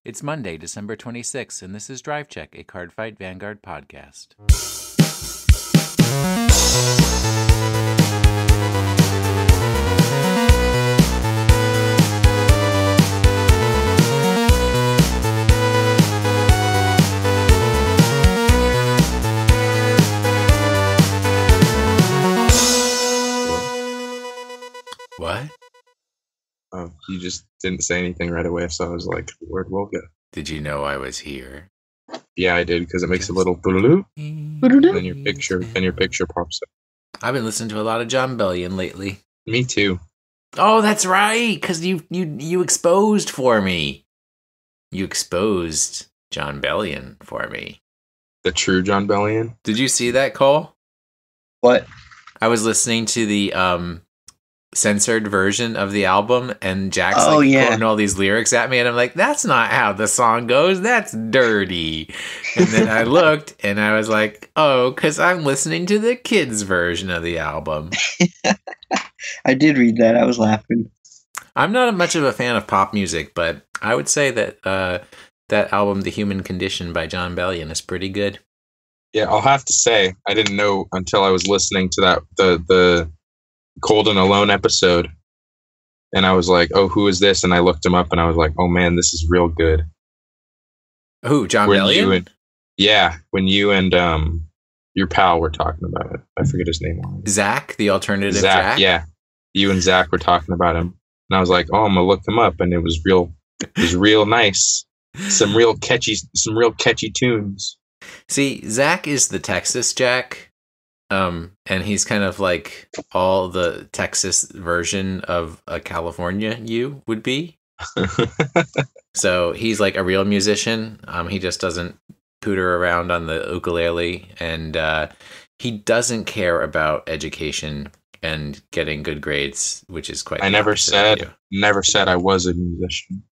It's Monday, December 26th, and this is Drive Check, a Card Fight Vanguard podcast. What? Oh, you just didn't say anything right away, so I was like, where'd Will go? Did you know I was here? Yeah, I did, because it makes a little boodaloo, and then your picture pops up. I've been listening to a lot of John Bellion lately. Me too. Oh, that's right, because you exposed for me. You exposed John Bellion for me. The true John Bellion? Did you see that, Cole? What? I was listening to the censored version of the album, and Jack's quoting all these lyrics at me, and I'm like, that's not how the song goes, that's dirty. And then I looked and I was like, oh, because I'm listening to the kids version of the album. I did read that. I was laughing. I'm not much of a fan of pop music, but I would say that that album, The Human Condition by John Bellion, is pretty good. Yeah, I'll have to say, I didn't know until I was listening to that the Cold and Alone episode, and I was like, oh, who is this? And I looked him up, and I was like, oh man, this is real good. Who, John Bellion? When you and your pal were talking about it. I forget his name. Zach, the alternative Jack? Yeah, you and Zach were talking about him, and I was like, oh, I'm gonna look him up, and it was real nice. Some real catchy tunes. See, Zach is the Texas Jack. And he's kind of like all the Texas version of a California you would be. So he's like a real musician. He just doesn't pooter around on the ukulele, and he doesn't care about education and getting good grades, which is quite. I never said I was a musician,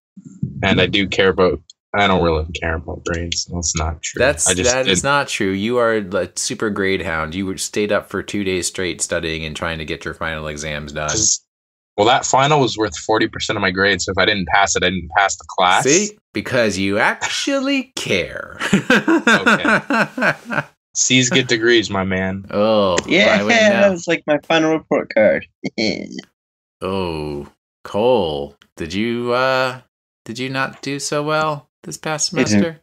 and I do care about. I don't really care about grades. That's not true. That is not true. You are a super grade hound. You stayed up for 2 days straight studying and trying to get your final exams done. Well, that final was worth 40% of my grade, so if I didn't pass it, I didn't pass the class. See? Because you actually care. Okay. C's get degrees, my man. Oh, yeah, that was like my final report card. Oh, Cole, did you not do so well this past semester?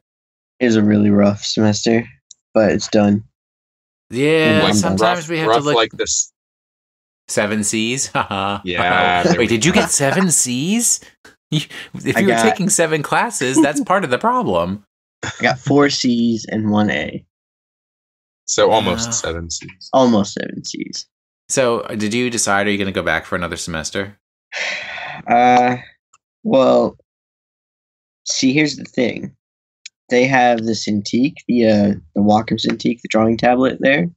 It was a really rough semester, but it's done. Yeah, sometimes we have to look like this. 7 C's? Yeah. Wait, did you get 7 C's? If you were taking 7 classes, that's part of the problem. I got 4 C's and 1 A. So almost 7 C's. Almost 7 C's. So did you decide, are you going to go back for another semester? Well, see, here's the thing. They have the Cintiq, the Wacom Cintiq, the drawing tablet there.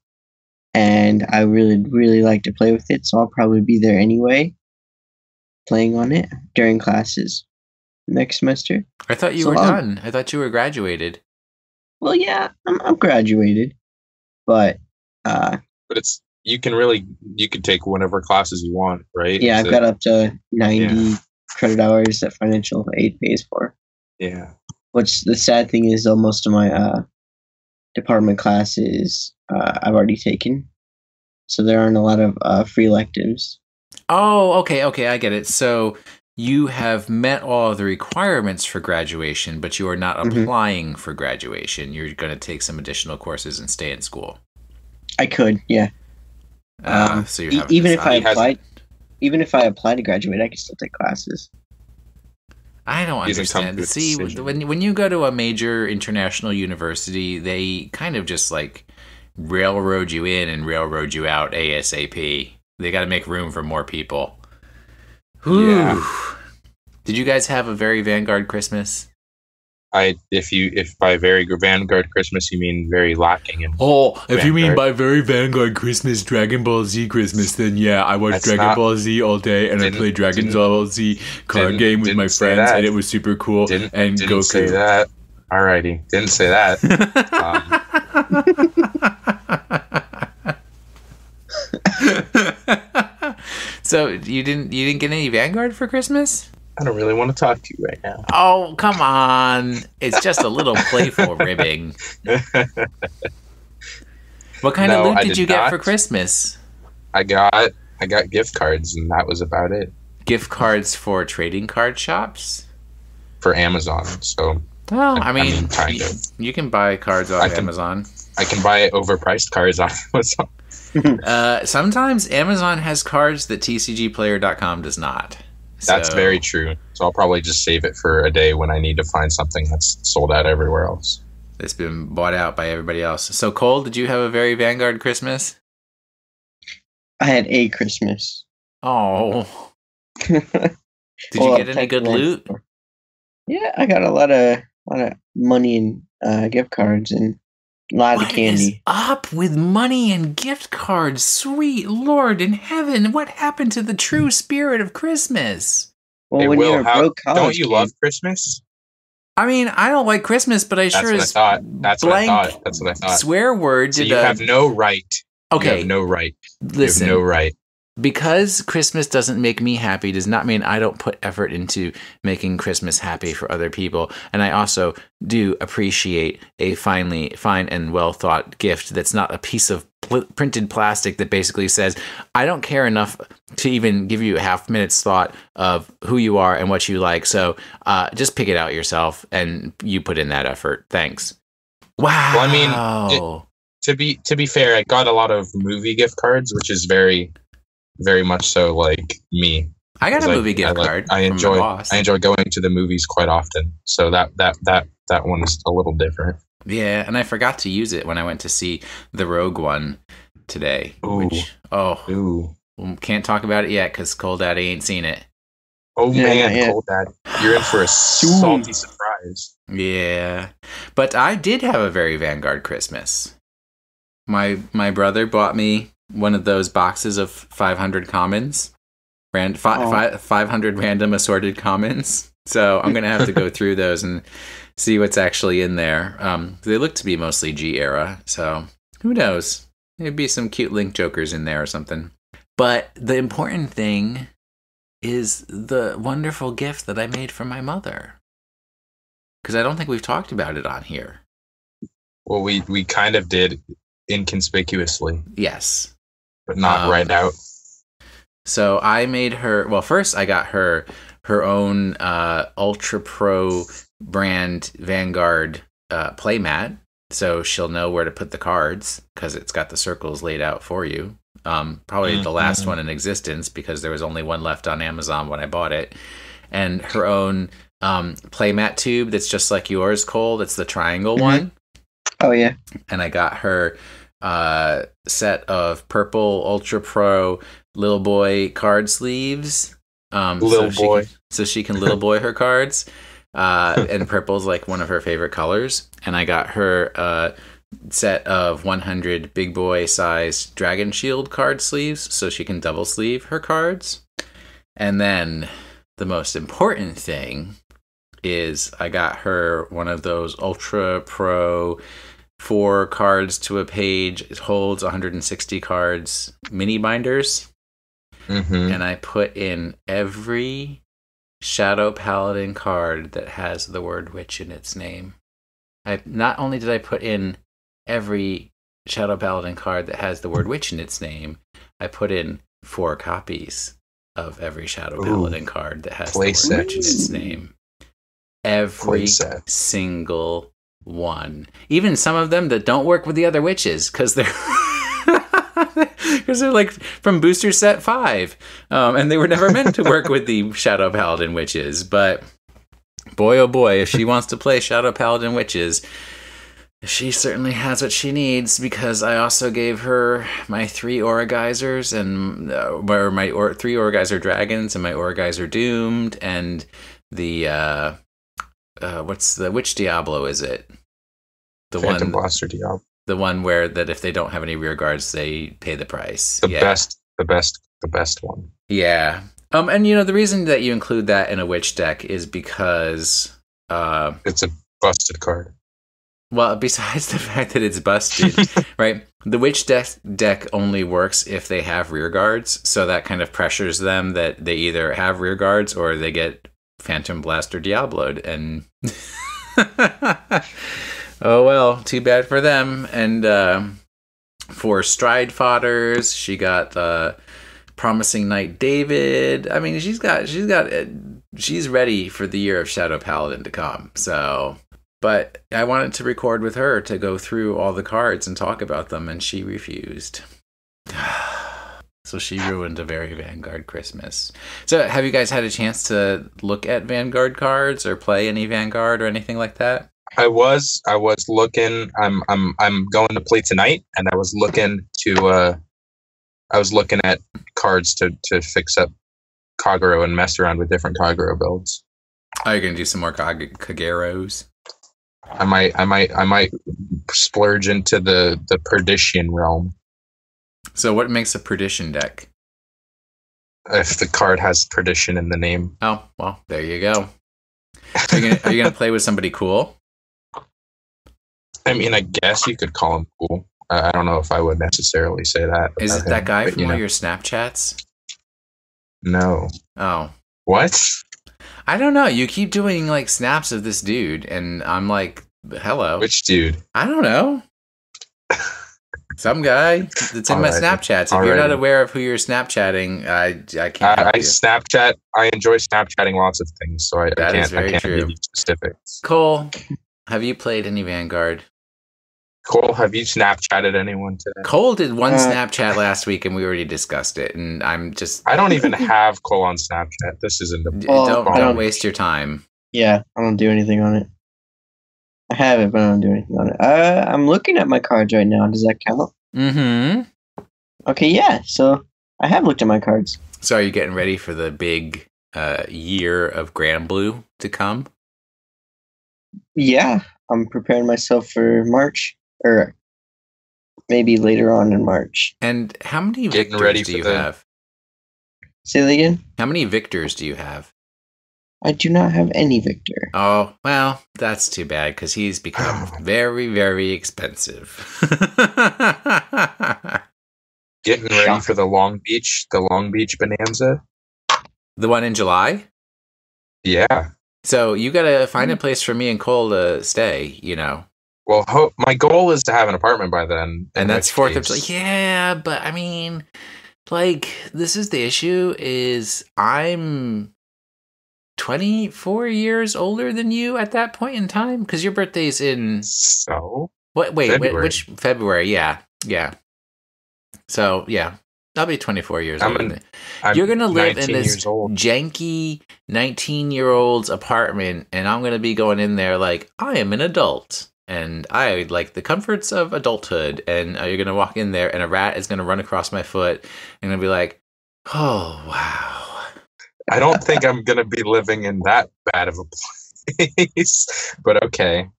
And I really, really like to play with it, so I'll probably be there anyway, playing on it during classes next semester. I thought you were done. I thought you were graduated. Well, yeah, I'm graduated, but it's you can take whatever classes you want, right? Yeah, I've got up to 90 credit hours that financial aid pays for. Yeah. Which the sad thing is, though, most of my department classes I've already taken, so there aren't a lot of free electives. Oh, okay, I get it. So you have met all of the requirements for graduation, but you are not applying for graduation. You're going to take some additional courses and stay in school. I could, yeah. So you even if I apply to graduate, I can still take classes. I don't understand. See, when you go to a major international university, they kind of just like railroad you in and railroad you out ASAP. They got to make room for more people. Yeah. Did you guys have a very Vanguard Christmas? If by very Vanguard Christmas you mean very lacking in. If you mean by very Vanguard Christmas, Dragon Ball Z Christmas, then yeah, I watched Dragon Ball Z all day, and I played Dragon Ball Z card game with my friends, and it was super cool. Didn't Goku. Say that. Alrighty, didn't say that. So you didn't get any Vanguard for Christmas? I don't really want to talk to you right now. Oh, come on. It's just a little playful ribbing. What kind of loot did you get for Christmas? I got gift cards, and that was about it. Gift cards for trading card shops? For Amazon, so... Well, I mean kind of. You can buy cards off Amazon. I can buy overpriced cards off Amazon. Sometimes Amazon has cards that TCGplayer.com does not. That's very true. So I'll probably just save it for a day when I need to find something that's sold out everywhere else. It's been bought out by everybody else. So, Cole, did you have a very Vanguard Christmas? I had a Christmas. Oh. Did you get any good loot? Yeah, I got a lot of money and gift cards and a lot of candy. What is up with money and gift cards? Sweet Lord in heaven, what happened to the true spirit of Christmas? Well, hey, when you're broke college don't you love Christmas? I mean, I don't like Christmas, but I sure as That's what I thought. Swear word. So you have no right. Okay. You have no right. Listen. You have no right. Because Christmas doesn't make me happy does not mean I don't put effort into making Christmas happy for other people. And I also do appreciate a fine and well thought gift that's not a piece of printed plastic that basically says, I don't care enough to even give you a half minute's thought of who you are and what you like. So just pick it out yourself and you put in that effort. Thanks. Wow. Well, I mean, to be fair, I got a lot of movie gift cards, which is very much so like me. I got a movie gift card. I enjoy going to the movies quite often. So that one is a little different. Yeah, and I forgot to use it when I went to see the Rogue One today. Can't talk about it yet because Cole Daddy ain't seen it. Oh man, Cole Daddy, you're in for a salty surprise. Yeah, but I did have a very Vanguard Christmas. My brother bought me one of those boxes of 500 commons, 500 random assorted commons. So I'm going to have to go through those and see what's actually in there. They look to be mostly G era, so who knows? Maybe be some cute Link Jokers in there or something. But the important thing is the wonderful gift that I made for my mother. Because I don't think we've talked about it on here. Well, we kind of did inconspicuously. Yes. But not right out. So I made her, well, first I got her own Ultra Pro brand Vanguard playmat. So she'll know where to put the cards because it's got the circles laid out for you. Probably the last one in existence because there was only one left on Amazon when I bought it. And her own playmat tube that's just like yours, Cole. That's the triangle one. Oh, yeah. And I got her set of purple Ultra Pro Little Boy card sleeves. So she can Little Boy her cards. And purple's like one of her favorite colors. And I got her set of 100 big boy size Dragon Shield card sleeves so she can double sleeve her cards. And then the most important thing is I got her one of those Ultra Pro 4 cards to a page. It holds 160 cards mini binders. And I put in every Shadow Paladin card that has the word witch in its name. Not only did I put in every Shadow Paladin card that has the word witch in its name, I put in 4 copies of every Shadow Paladin card that has the word witch in its name. Every single one. Even some of them that don't work with the other witches because they're like from booster set 5 and they were never meant to work with the Shadow Paladin witches. But boy oh boy, if she wants to play Shadow Paladin witches, she certainly has what she needs, because I also gave her my 3 Aura Geysers and my 3 Aura Geyser Dragons and my Aura Geyser Doomed and the what's the which Diablo is it? The Phantom Blaster Diablo. The one where that if they don't have any rear guards, they pay the price. The best one. Yeah. And the reason that you include that in a witch deck is because it's a busted card. Well, besides the fact that it's busted, right? The witch deck only works if they have rear guards, so that kind of pressures them that they either have rear guards or they get Phantom Blaster Diablo'd, and oh well, too bad for them. And for Stride Fodders, she got Promising Knight David. I mean, she's ready for the year of Shadow Paladin to come. So, but I wanted to record with her to go through all the cards and talk about them, and she refused. So she ruined a very Vanguard Christmas. So have you guys had a chance to look at Vanguard cards or play any Vanguard or anything like that? I was looking. I'm going to play tonight, and I was looking at cards to fix up Kagero and mess around with different Kagero builds. Are you gonna do some more Kageros? I might splurge into the Perdition realm. So what makes a Perdition deck? If the card has Perdition in the name. Oh, well, there you go. So are you gonna play with somebody cool? I mean, I guess you could call him cool. I don't know if I would necessarily say that. Is it that guy from one of your Snapchats? No. Oh. What? I don't know. You keep doing like snaps of this dude, and I'm like, hello. Which dude? I don't know. Some guy that's in my Snapchats. If you're not aware of who you're Snapchatting, I can't help you. Snapchat. I enjoy Snapchatting lots of things, so I can't give you specifics. Cole, have you played any Vanguard? Cole, have you Snapchatted anyone today? Cole did one Snapchat last week, and we already discussed it. And I'm just... I don't even have Cole on Snapchat. This isn't the... Don't waste your time. Yeah, I don't do anything on it. I have it, but I don't do anything on it. I'm looking at my cards right now. Does that count? Mm-hmm. Okay, yeah. So I have looked at my cards. So are you getting ready for the big year of Grand Blue to come? Yeah, I'm preparing myself for March, or maybe later on in March. And how many victors do you have? Say that again? How many victors do you have? I do not have any victor. Oh, well, that's too bad, because he's become very, very expensive. Getting ready for the Long Beach Bonanza? The one in July? Yeah. So you got to find a place for me and Cole to stay, you know. Well, my goal is to have an apartment by then. And that's 4th of July. Yeah, but I mean, like, this is the issue, is I'm 24 years older than you at that point in time, because your birthday's in... So? February. Which February? Yeah. So, yeah. I'll be 24 years old. You're going to live in this janky 19-year-old's apartment, and I'm going to be going in there like, I am an adult, and I like the comforts of adulthood, and you're going to walk in there, and a rat is going to run across my foot, and I'll be like, oh, wow. I don't think I'm going to be living in that bad of a place, but okay.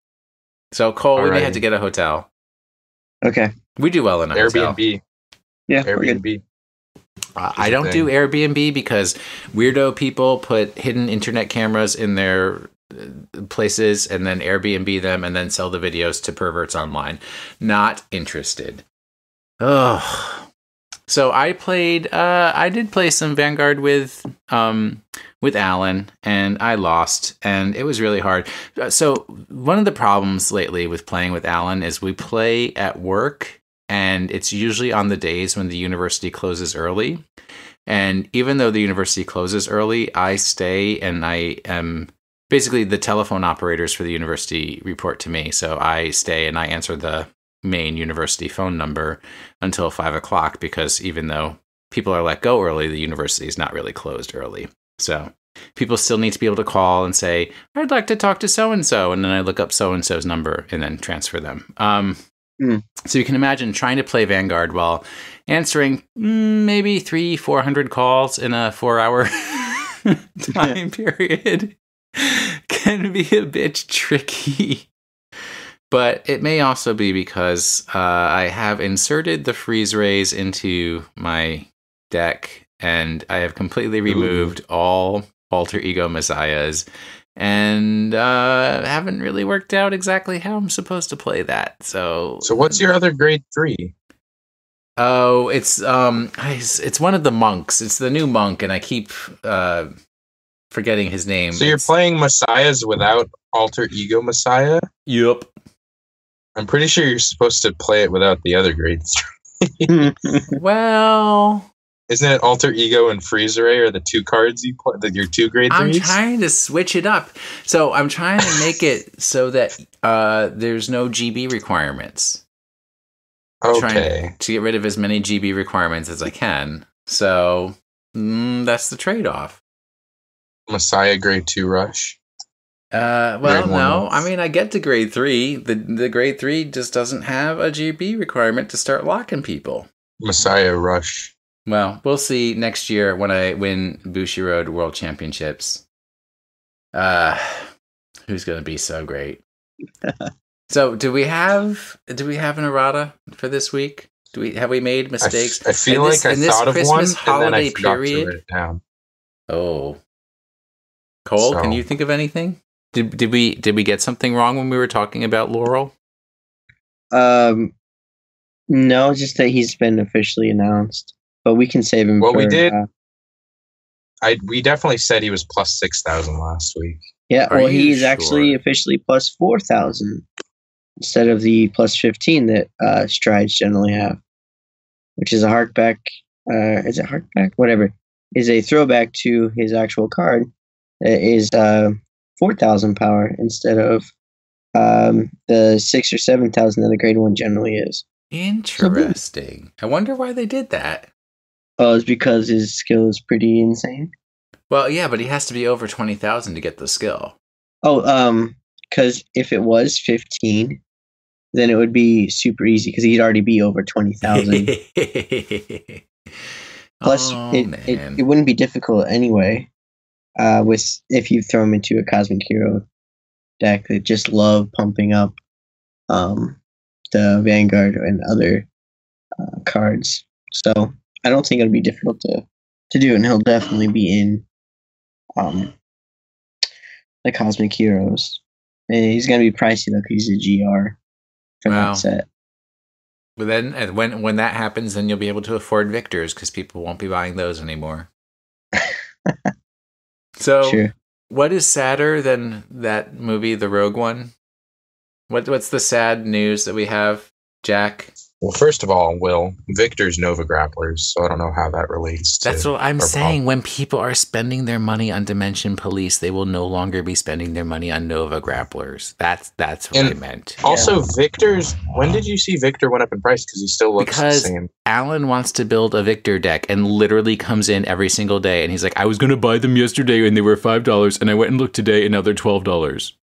So, Cole, we may have to get a hotel. Okay. We do well in a hotel. Airbnb. Yeah, Airbnb. I don't do Airbnb because weirdo people put hidden internet cameras in their places and then Airbnb them and then sell the videos to perverts online. Not interested. Ugh. So I did play some Vanguard with Alan, and I lost, and it was really hard. So one of the problems lately with playing with Alan is we play at work, and it's usually on the days when the university closes early. And even though the university closes early, I stay, and I am basically the telephone operators for the university report to me. So I stay and I answer the main university phone number until 5 o'clock, because even though people are let go early, the university is not really closed early. So people still need to be able to call and say, I'd like to talk to so-and-so. And then I look up so-and-so's number and then transfer them. So you can imagine trying to play Vanguard while answering maybe 300-400 calls in a 4-hour time period can be a bit tricky. But it may also be because I have inserted the freeze rays into my deck, and I have completely removed all alter ego messiahs, and haven't really worked out exactly how I'm supposed to play that. So what's your other grade 3? Oh, it's one of the monks. It's the new monk, and I keep forgetting his name. So you're playing Messiahs without Alter Ego Messiah? Yep. I'm pretty sure you're supposed to play it without the other grade 3. Well, isn't it Alter Ego and Freeze Ray are the two cards you play? Your two grade 3s? I'm trying to switch it up. So I'm trying to make it so that there's no GB requirements. Okay. Trying to get rid of as many GB requirements as I can. So that's the trade-off. Messiah grade 2 rush. Well, no. I mean, I get to grade 3. The grade 3 just doesn't have a GB requirement to start locking people. Messiah rush. Well, we'll see next year when I win Bushiroad World Championships. Who's going to be so great? So, do we have an errata for this week? Have we made mistakes? I feel like I thought of Christmas one, holiday and then I forgot period. to write it down. Oh, Cole, can you think of anything? Did we get something wrong when we were talking about Laurel? No, just that he's been officially announced. But we can save him. Well, we did. We definitely said he was plus 6,000 last week. Yeah, well, he's actually officially plus 4,000 instead of the plus 15 that strides generally have, which is a harkback. Is it harkback? Whatever. Is a throwback to his actual card that is 4,000 power instead of the 6,000 or 7,000 that a grade 1 generally is. Interesting. I wonder why they did that. Oh, it's because his skill is pretty insane. Well, yeah, but he has to be over 20,000 to get the skill. Oh, because if it was 15, then it would be super easy because he'd already be over 20,000. Plus, it wouldn't be difficult anyway. With if you throw him into a Cosmic Hero deck that just love pumping up the Vanguard and other cards. So I don't think it'll be difficult to do, and he'll definitely be in the Cosmic Heroes. And he's gonna be pricey though, because he's a GR for that set. But then, when that happens, then you'll be able to afford Victors because people won't be buying those anymore. So, sure. What is sadder than that movie, the Rogue One? What's the sad news that we have, Jack? Well, first of all, Victor's Nova Grapplers, so I don't know how that relates to... That's what I'm saying. When people are spending their money on Dimension Police, they will no longer be spending their money on Nova Grapplers. That's what I meant. Also, Victor's... When did you see Victor went up in price? Because he still looks the same. Alan wants to build a Victor deck and literally comes in every single day, and he's like, I was going to buy them yesterday and they were $5, and I went and looked today and now they're $12.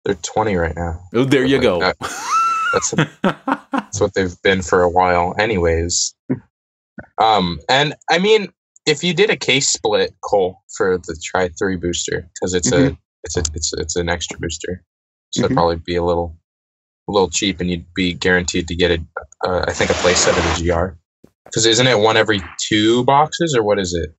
They're 20 right now. Oh, there you go. That's what they've been for a while, anyways. And I mean, if you did a case split, Cole, for the Tri-3 booster, because it's an extra booster, so it'd probably be a little cheap, and you'd be guaranteed to get I think a playset of the GR. Because isn't it one every 2 boxes, or what is it?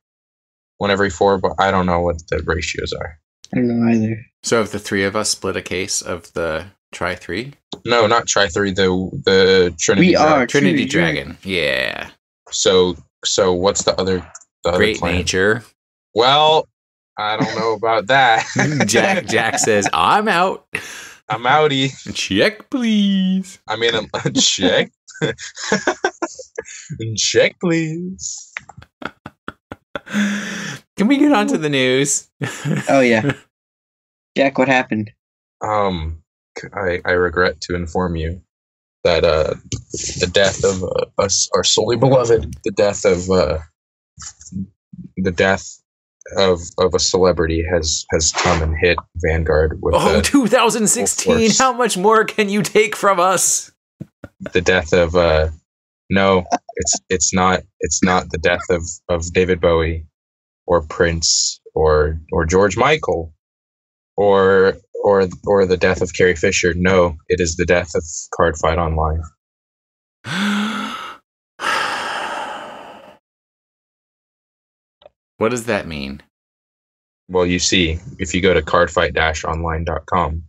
One every 4? I don't know what the ratios are. I don't know either. So if the 3 of us split a case of the Tri-3? No, not Tri-3. The Trinity. We are Trinity Dragon. Yeah. So what's the other? Great plan? Nature. Well, I don't know about that. Jack says, "I'm out. I'm outie. Check, please. I mean, check. Check, please. Can we get on to the news? Oh yeah, Jack, what happened? I regret to inform you that the death of us, our solely beloved, the death of a celebrity has come and hit Vanguard with 2016. How much more can you take from us? The death of no, it's not the death of David Bowie or Prince or George Michael or the death of Carrie Fisher. No, it is the death of Cardfight Online. What does that mean? Well, you see, if you go to cardfight-online.com,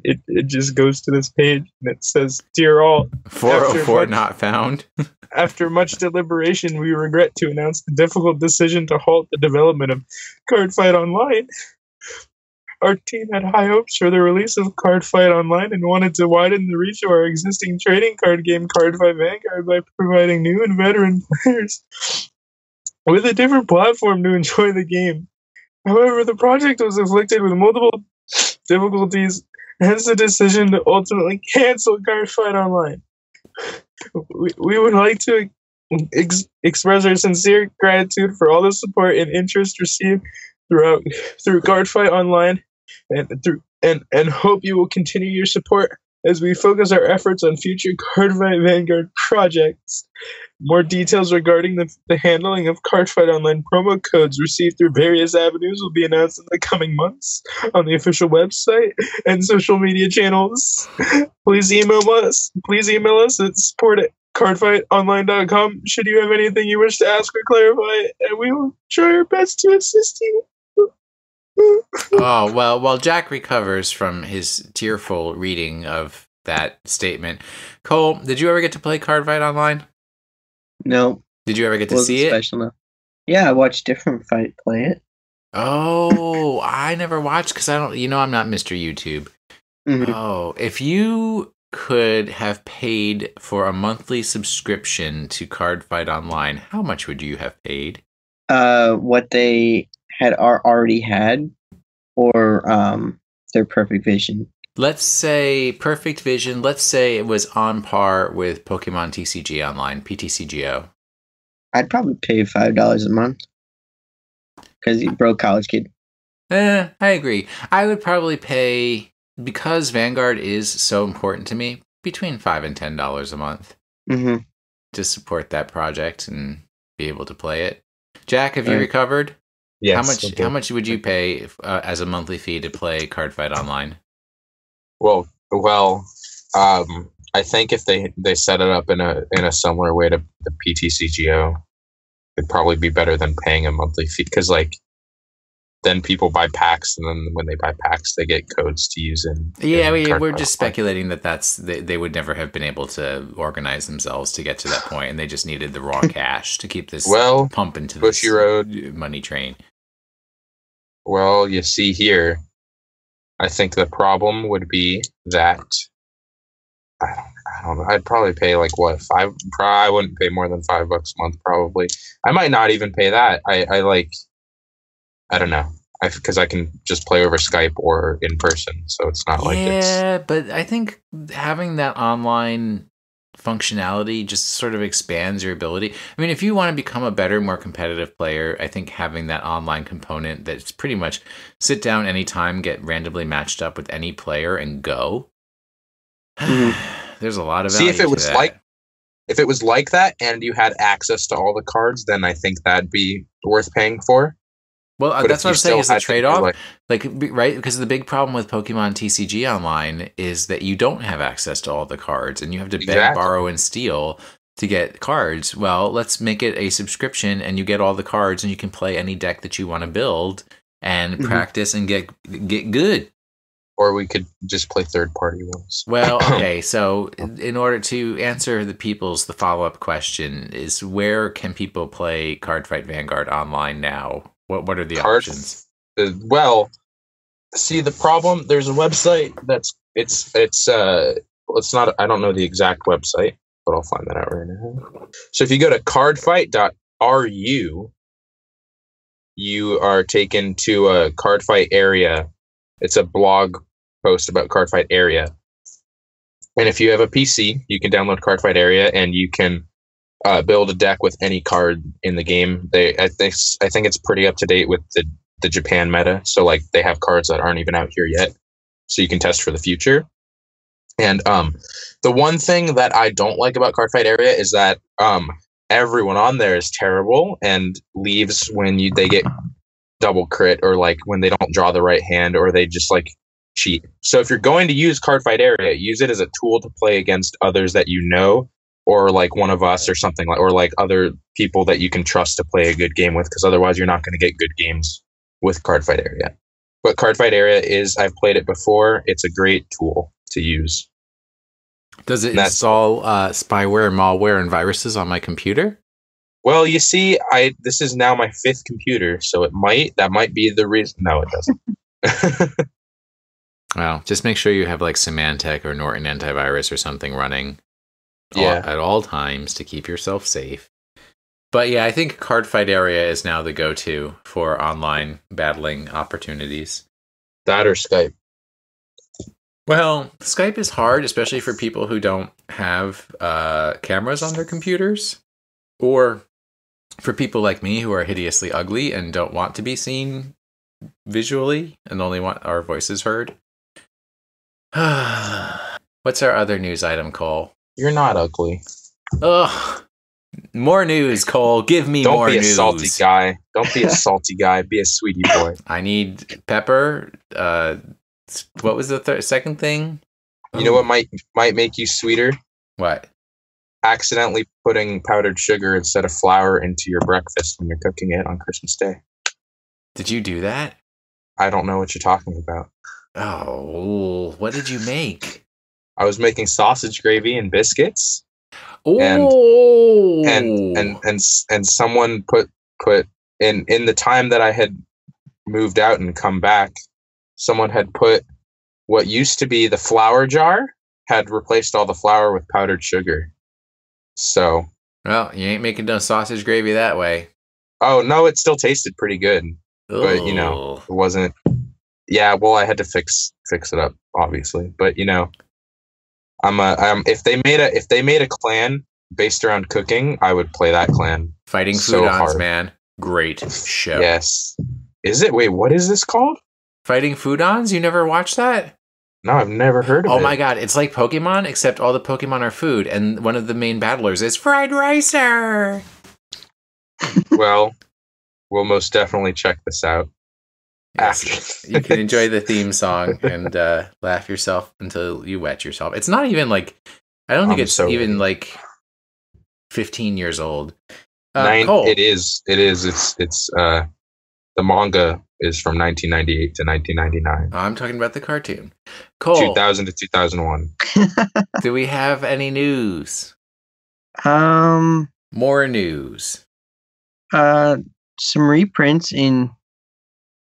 it just goes to this page and it says, "Dear all, 404 not found." After much deliberation, we regret to announce the difficult decision to halt the development of Cardfight Online. Our team had high hopes for the release of Cardfight Online and wanted to widen the reach of our existing trading card game, Cardfight Vanguard, by providing new and veteran players with a different platform to enjoy the game. However, the project was afflicted with multiple difficulties, hence the decision to ultimately cancel Cardfight Online. We would like to express our sincere gratitude for all the support and interest received through Cardfight Online, and hope you will continue your support as we focus our efforts on future Cardfight Vanguard projects. More details regarding the handling of Cardfight Online promo codes received through various avenues will be announced in the coming months on the official website and social media channels. Please email us at support@cardfightonline.com should you have anything you wish to ask or clarify, and we will try our best to assist you. Oh, well, while Jack recovers from his tearful reading of that statement, Cole, did you ever get to play Cardfight Online? No. Did you ever get to see it? Special enough. Yeah, I watched different fight play it. Oh, I never watched because I don't. I'm not Mr. YouTube. Mhm. Oh, if you could have paid for a monthly subscription to Cardfight Online, how much would you have paid? What they had already had, or their Perfect Vision. Let's say Perfect Vision. Let's say it was on par with Pokemon TCG Online, PTCGO. I'd probably pay $5 a month because you broke college kid. I agree. I would probably pay, because Vanguard is so important to me, between $5 and $10 a month to support that project and be able to play it. Jack, have you recovered? Yes. How much would you pay as a monthly fee to play Cardfight Online? Well, I think if they set it up in a similar way to the PTCGO, it'd probably be better than paying a monthly fee, because then people buy packs, and then when they buy packs, they get codes to use in. Yeah, we're just speculating that they would never have been able to organize themselves to get to that point, and they just needed the raw cash to keep this pump into this money train. Well, you see here, I think the problem would be that I don't know. I'd probably pay like what, $5? I wouldn't pay more than $5 a month. Probably. I might not even pay that. I don't know. Because I can just play over Skype or in person, so it's not like it's. Yeah, but I think having that online functionality just sort of expands your ability. I mean, if you want to become a better, more competitive player, I think having that online component that's pretty much sit down anytime, get randomly matched up with any player, and go. There's a lot of value. See, if it was like that, and you had access to all the cards, then I think that'd be worth paying for. Well, that's what I'm saying is the trade-off. Right? Because the big problem with Pokemon TCG Online is that you don't have access to all the cards, and you have to beg, borrow, and steal to get cards. Well, let's make it a subscription, and you get all the cards, and you can play any deck that you want to build, and practice and get good. Or we could just play third-party ones. Well, okay, so in order to answer the follow-up question is, where can people play Cardfight Vanguard online now? What are the options? Well, see, the problem, there's a website it's not, I don't know the exact website, but I'll find that out right now. So if you go to cardfight.ru, you are taken to a Cardfight area. It's a blog post about Cardfight area. And if you have a PC, you can download Cardfight area, and you can build a deck with any card in the game. I think it's pretty up to date with the Japan meta. So like they have cards that aren't even out here yet, so you can test for the future. And the one thing that I don't like about Cardfight area is that everyone on there is terrible and leaves when they get double crit, or like when they don't draw the right hand, or they just like cheat. So if you're going to use Cardfight area, use it as a tool to play against others that you know, or like one of us or something, or like other people that you can trust to play a good game with, because otherwise you're not going to get good games with Cardfight area. But Cardfight area I've played it before. It's a great tool to use. Does it install spyware, malware, and viruses on my computer? Well, you see, this is now my 5th computer, so that might be the reason. No, it doesn't. Well, just make sure you have like Symantec or Norton antivirus or something running at all times to keep yourself safe. But yeah, I think Cardfight Area is now the go-to for online battling opportunities. That or Skype. Well, Skype is hard, especially for people who don't have cameras on their computers, or for people like me who are hideously ugly and don't want to be seen visually and only want our voices heard. What's our other news item, Cole? You're not ugly. Ugh. More news, Cole. Give me more news. Don't be a salty guy. Don't be a salty guy. Be a sweetie boy. I need pepper. What was the second thing? You know what might make you sweeter? What? Accidentally putting powdered sugar instead of flour into your breakfast when you're cooking it on Christmas Day. Did you do that? I don't know what you're talking about. Oh, what did you make? I was making sausage gravy and biscuits. Oh, and someone put in the time that I had moved out and come back, someone had put what used to be the flour jar, had replaced all the flour with powdered sugar. So, well, you ain't making no sausage gravy that way. Oh no, it still tasted pretty good, but you know, it wasn't. Yeah, well, I had to fix it up, obviously, but you know, if they made a clan based around cooking, I would play that clan. Fighting Foodons, man, great show. Yes, is it? Wait, what is this called? Fighting Foodons? You never watched that? No, I've never heard of it. Oh my god, it's like Pokemon, except all the Pokemon are food, and one of the main battlers is Fried Ricer. Well, we'll most definitely check this out. Yes, you can enjoy the theme song and laugh yourself until you wet yourself. It's not even like, I don't think it's even like 15 years old. It is. It's the manga is from 1998 to 1999. I'm talking about the cartoon. Cole, 2000 to 2001. Do we have any news? More news. Some reprints in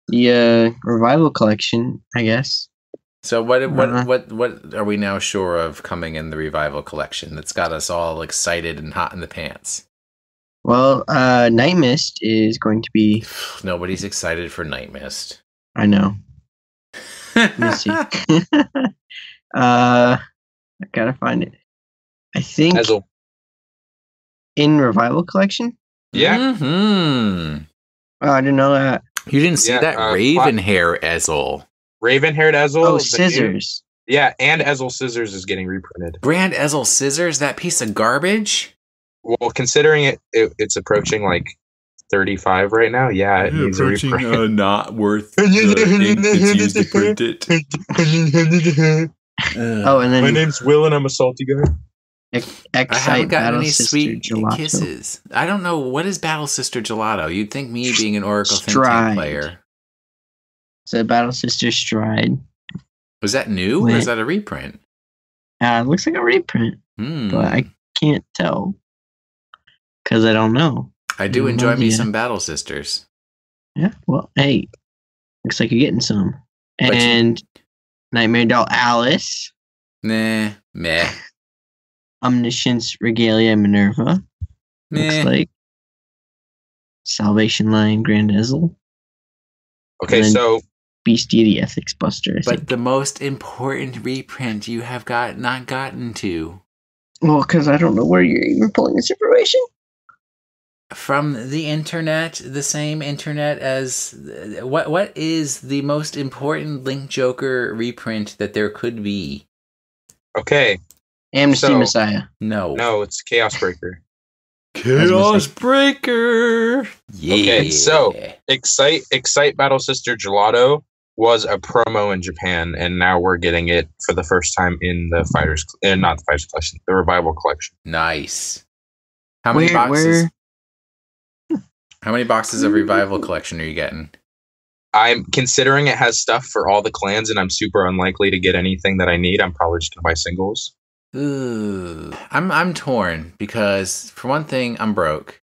the Revival collection, I guess. So what are we now sure of coming in the Revival collection that's got us all excited and hot in the pants? Well, Night Mist is going to be... Nobody's excited for Night Mist. I know. Let me see. I gotta find it. I think in Revival collection? Yeah. Mm-hmm. Oh, I didn't know that. You didn't see that Ravenhair Ezel. Raven-haired Ezel. Oh, Scissors. Yeah, and Ezel Scissors is getting reprinted. Brand Ezel Scissors, that piece of garbage? Well, considering it's approaching like 35 right now, yeah, it needs a reprint. Not worth the ink that's used to print it. Oh, and then my name's Will, and I'm a salty guy. I haven't gotten any sweet kisses. I don't know, what is Battle Sister Gelato? You'd think me being an Oracle Think Tank player. So Battle Sister Stride. Was that new, or is that a reprint? It looks like a reprint, but I can't tell because I don't know. I do enjoy me some Battle Sisters. Yeah, well, hey, looks like you're getting some. And Nightmare Doll Alice. Nah, meh. Omniscience Regalia Minerva. Looks like Salvation Line Grand Ezel. Okay, so Bestiality Ethics Buster. But the most important reprint you have not gotten to. Well, because I don't know where you're even pulling this information. From the internet, the same internet as what is the most important Link Joker reprint that there could be? Okay. Amnesty Messiah. No, it's Chaos Breaker. Chaos Breaker. Yeah. Okay, so Excite Battle Sister Gelato was a promo in Japan, and now we're getting it for the first time in the not the Fighters collection, the Revival collection. Nice. How many boxes? How many boxes of Revival collection are you getting? I'm considering it has stuff for all the clans, and I'm super unlikely to get anything that I need. I'm probably just gonna buy singles. Ooh. I'm torn because for one thing, I'm broke.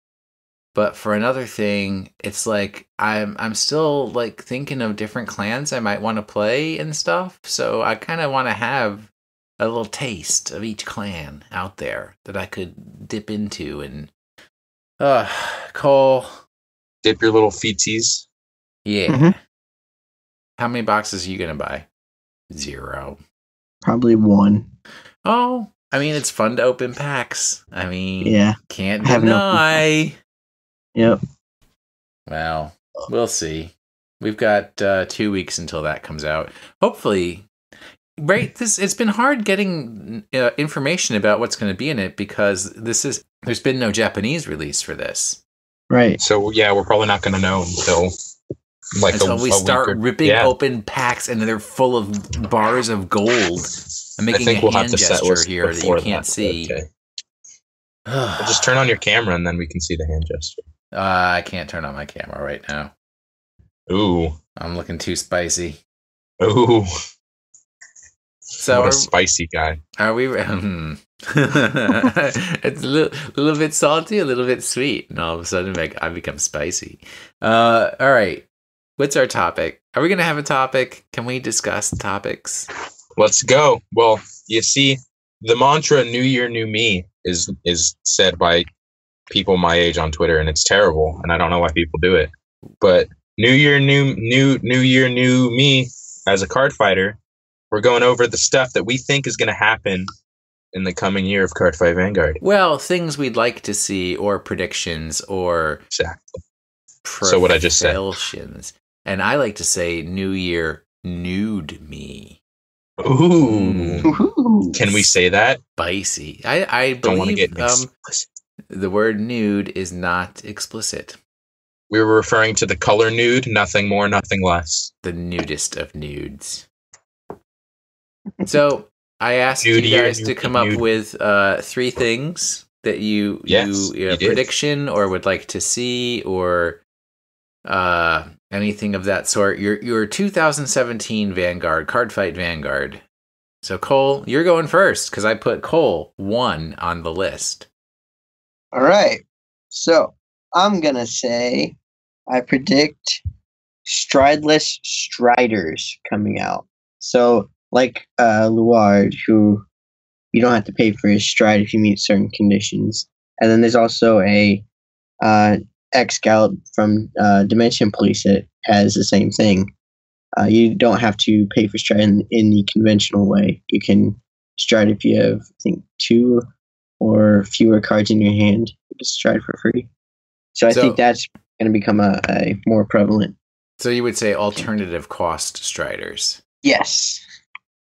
But for another thing, it's like I'm still like thinking of different clans I might want to play and stuff. So I kind of want to have a little taste of each clan out there that I could dip into and Cole. Dip your little feetsies. Yeah. Mhm. How many boxes are you gonna buy? 0. Probably 1. Oh, I mean it's fun to open packs. I mean, Yeah. can't I haven't opened deny. Yep. Well, we'll see. We've got 2 weeks until that comes out. Hopefully, right? It's been hard getting information about what's going to be in it because there's been no Japanese release for this. Right. So yeah, we're probably not going to know until like Until we start ripping yeah. open packs and they're full of bars of gold. I'm making a hand gesture here that you can't see. Okay. Well, just turn on your camera and then we can see the hand gesture. I can't turn on my camera right now. Ooh. I'm looking too spicy. Ooh. So what a spicy guy. Are we? It's a little bit salty, a little bit sweet, and all of a sudden I become spicy. All right. What's our topic? Are we going to have a topic? Can we discuss topics? Let's go. Well, you see, the mantra "New Year, New Me" is said by people my age on Twitter, and it's terrible, and I don't know why people do it. But New Year, New Year, New Me. As a card fighter, we're going over the stuff that we think is going to happen in the coming year of Cardfight Vanguard. Well, things we'd like to see, or predictions, or exactly. So what I just said. And I like to say, New Year, nude me. Ooh. Can we say that? Spicy. I believe the word nude is not explicit. We were referring to the color nude, nothing more, nothing less. The nudist of nudes. So I asked you guys to come up with 3 things that you prediction or would like to see or anything of that sort. Your 2017 Vanguard, Cardfight Vanguard. So Cole, you're going first because I put Cole 1 on the list. All right. So I'm going to say I predict strideless striders coming out. So like Luard, who you don't have to pay for his stride if you meet certain conditions. And then there's also a X-Gallop from Dimension Police that has the same thing. You don't have to pay for stride in the conventional way. You can stride if you have, I think, 2 or fewer cards in your hand. You can stride for free. So I think that's going to become a more prevalent. So you would say alternative cost striders. Yes.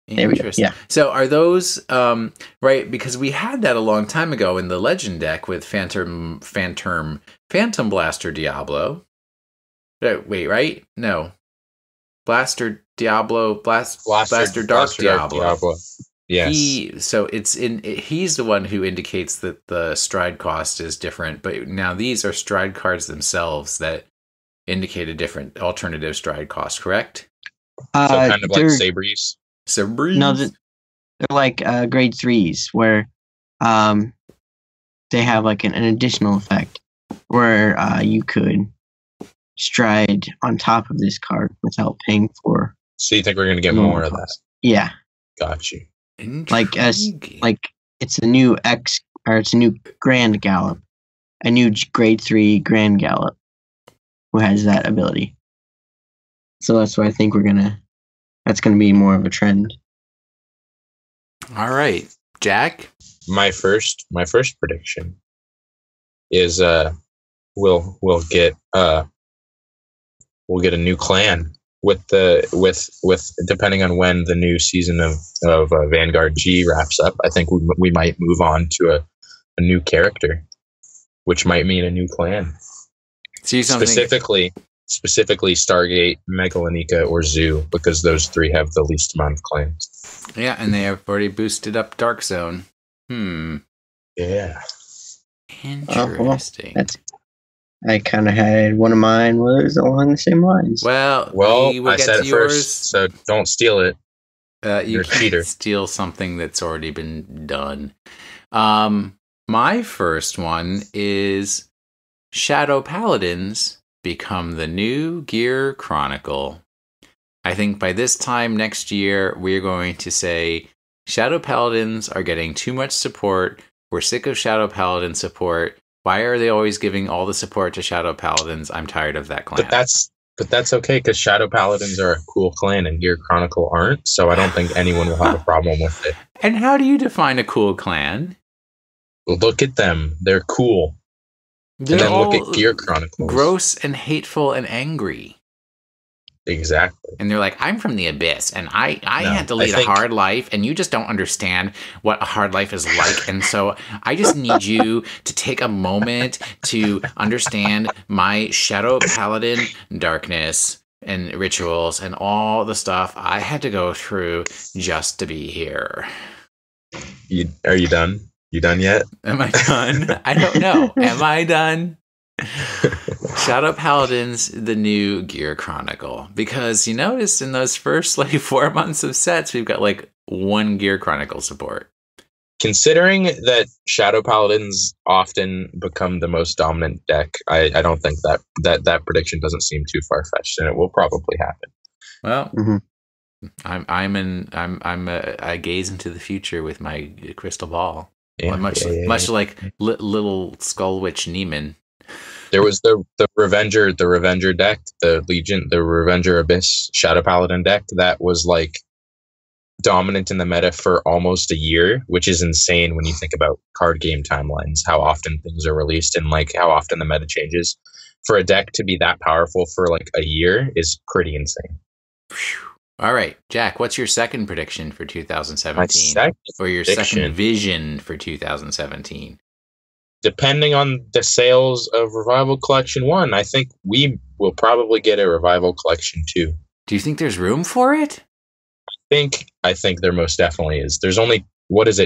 Interesting. Yeah. So are those right? Because we had that a long time ago in the Legend deck with Phantom Blaster Diablo. Wait, right? No. Blaster Diablo, Blaster Dark Diablo. Yes. He's the one who indicates that the stride cost is different, but now these are stride cards themselves that indicate a different alternative stride cost, correct? So kind of like Sabres. Sabres? No, they're like grade 3s where they have like an additional effect where you could stride on top of this card without paying for. So you think we're going to get more of that? Yeah. Got you. Like it's a new it's a new Grand Gallop, a new grade 3 Grand Gallop, who has that ability. So that's why I think that's gonna be more of a trend. All right, Jack. My first prediction is we'll get a new clan with depending on when the new season of Vanguard G wraps up. I think we might move on to a new character, which might mean a new clan. Specifically Stargate, Megalonica, or Zoo, because those 3 have the least amount of clans. Yeah, and they have already boosted up Dark Zone. Yeah. Interesting. I kind of had one of mine was along the same lines. Well, I said it first, so don't steal it. You You're a can't cheater. steal something that's already been done. My first one is Shadow Paladins become the new Gear Chronicle. I think by this time next year, we're going to say Shadow Paladins are getting too much support. We're sick of Shadow Paladin support. Why are they always giving all the support to Shadow Paladins? I'm tired of that clan. But that's okay, because Shadow Paladins are a cool clan and Gear Chronicle aren't, so I don't think anyone will have a problem with it. And how do you define a cool clan? Look at them. They're cool. They're and then all look at Gear Chronicles. gross and hateful and angry. Exactly. And they're like, I'm from the abyss, and I had to lead I think- a hard life, and you just don't understand what a hard life is like. And so I just need you to take a moment to understand my Shadow Paladin darkness and rituals and all the stuff I had to go through just to be here. Are you done? You done yet? Am I done? I don't know. Am I done? Shadow Paladins, the new Gear Chronicle. Because you notice in those first 4 months of sets, we've got 1 Gear Chronicle support. Considering that Shadow Paladins often become the most dominant deck, I don't think that prediction doesn't seem too far fetched, and it will probably happen. Well, Mhm. I gaze into the future with my crystal ball. Yeah, Much like little Skull Witch Neiman. There was the Revenger deck, the Legion, the Revenger Abyss Shadow Paladin deck that was dominant in the meta for almost a year, which is insane when you think about card game timelines, how often things are released and how often the meta changes. For a deck to be that powerful for a year is pretty insane. All right, Jack, what's your second prediction for 2017? My second or your prediction, second vision for 2017? Depending on the sales of Revival Collection 1, I think we will probably get a Revival Collection 2. Do you think there's room for it? I think there most definitely is. There's only,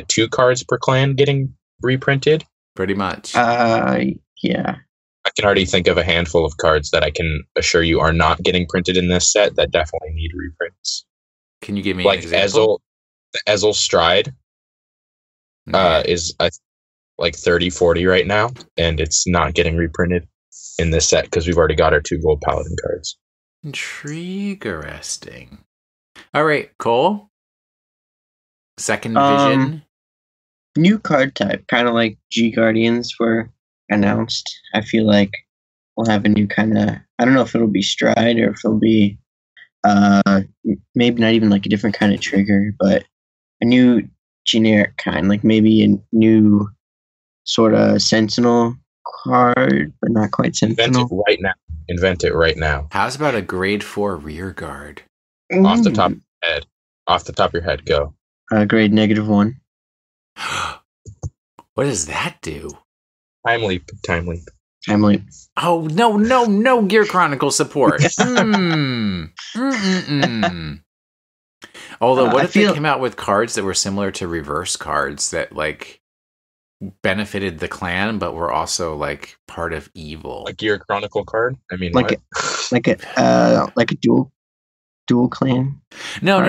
2 cards per clan getting reprinted? Pretty much. Yeah. I can already think of a handful of cards that I can assure you are not getting printed in this set that definitely need reprints. Can you give me an example? The Ezel Stride is 30, 40 right now, and it's not getting reprinted in this set because we've already got our 2 gold paladin cards. Interesting. All right, Cole. Second vision. New card type, kind of like G Guardians were announced. I feel like we'll have a new kind of, I don't know if it'll be Stride or if it'll be maybe not even a different kind of trigger, but a new generic kind, maybe a new sort of Sentinel card, but not quite Sentinel. Invent it right now. How's about a grade 4 rear guard? Off the top of your head. Off the top of your head, go. Grade -1. What does that do? Time leap. Oh, no, Gear Chronicle support. Although, what if they came out with cards that were similar to reverse cards that, benefited the clan, but were also, part of evil? A Gear Chronicle card? I mean, like a dual clan? No.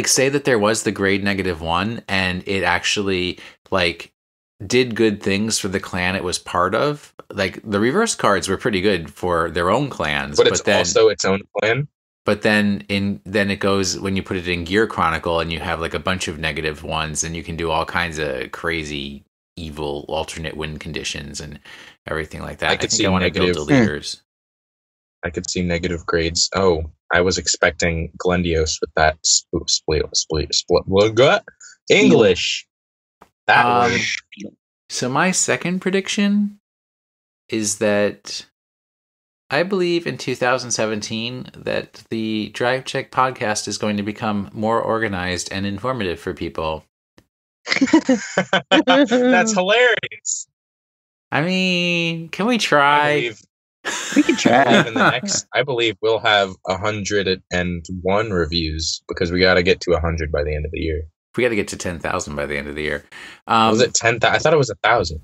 Say that there was the grade -1, and it actually, did good things for the clan it was part of. The reverse cards were pretty good for their own clans, but it's also its own clan. But then it goes, when you put it in Gear Chronicle and you have a bunch of -1s, and you can do all kinds of crazy evil alternate win conditions and everything like that. I think I want to build deleters. I could see negative grades. Oh, I was expecting Glendios with that split English. That word. So my second prediction is that I believe in 2017 that the Drive Check podcast is going to become more organized and informative for people. That's hilarious. I mean, can we try? We can try. I believe we'll have 101 reviews because we got to get to 100 by the end of the year. We got to get to 10,000 by the end of the year. Was it 10,000? I thought it was 1,000.